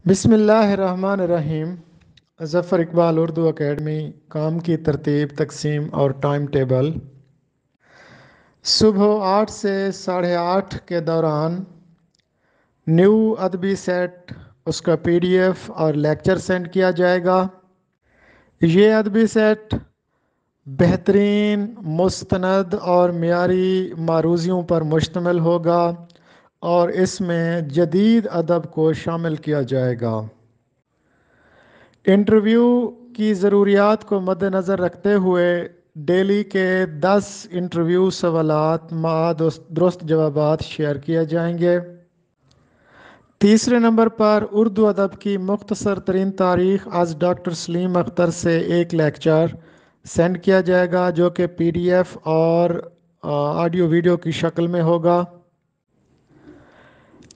بسم اللہ الرحمن الرحیم۔ ظفر اقبال اردو اکیڈمی کام کی ترتیب، تقسیم اور ٹائم ٹیبل۔ صبح 8 سے 8:30 کے دوران نیو ادبی سیٹ، اس کا PDF اور لیکچر سینڈ کیا جائے گا۔ یہ ادبی سیٹ بہترین مستند اور معیاری معروضیوں پر مشتمل ہوگا اور اس میں جدید ادب کو شامل کیا جائے گا۔ انٹرویو کی ضروریات کو مد نظر رکھتے ہوئے ڈیلی کے 10 انٹرویو سوالات مع درست جوابات شیئر کیے جائیں گے۔ تیسرے نمبر پر اردو ادب کی مختصر ترین تاریخ از ڈاکٹر سلیم اختر سے ایک لیکچر سینڈ کیا جائے گا جو کہ PDF اور آڈیو ویڈیو کی شکل میں ہوگا۔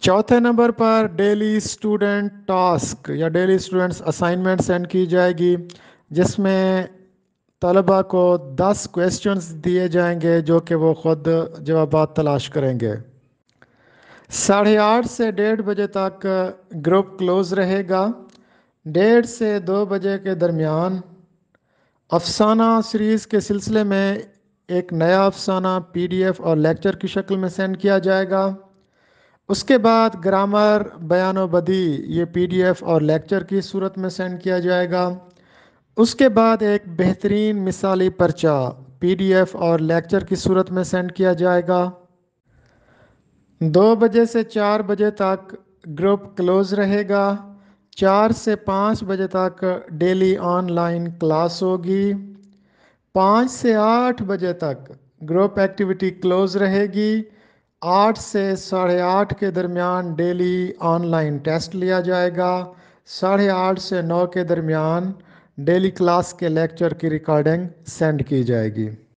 چوتھے نمبر پر ڈیلی اسٹوڈنٹ ٹاسک یا ڈیلی اسٹوڈنٹس اسائنمنٹ سینڈ کی جائے گی، جس میں طلبہ کو 10 کویسچنز دیے جائیں گے جو کہ وہ خود جوابات تلاش کریں گے۔ 8:30 سے 1:30 بجے تک گروپ کلوز رہے گا۔ 1:30 سے 2 بجے کے درمیان افسانہ سیریز کے سلسلے میں ایک نیا افسانہ PDF اور لیکچر کی شکل میں سینڈ کیا جائے گا۔ اس کے بعد گرامر، بیان و بدیع، یہ PDF اور لیکچر کی صورت میں سینڈ کیا جائے گا۔ اس کے بعد ایک بہترین مثالی پرچہ PDF اور لیکچر کی صورت میں سینڈ کیا جائے گا۔ 2 بجے سے 4 بجے تک گروپ کلوز رہے گا۔ 4 سے 5 بجے تک ڈیلی آن لائن کلاس ہوگی۔ 5 سے 8 بجے تک گروپ ایکٹیویٹی کلوز رہے گی۔ 8 سے 8:30 کے درمیان ڈیلی آن لائن ٹیسٹ لیا جائے گا۔ 8:30 سے 9 کے درمیان ڈیلی کلاس کے لیکچر کی ریکارڈنگ سینڈ کی جائے گی۔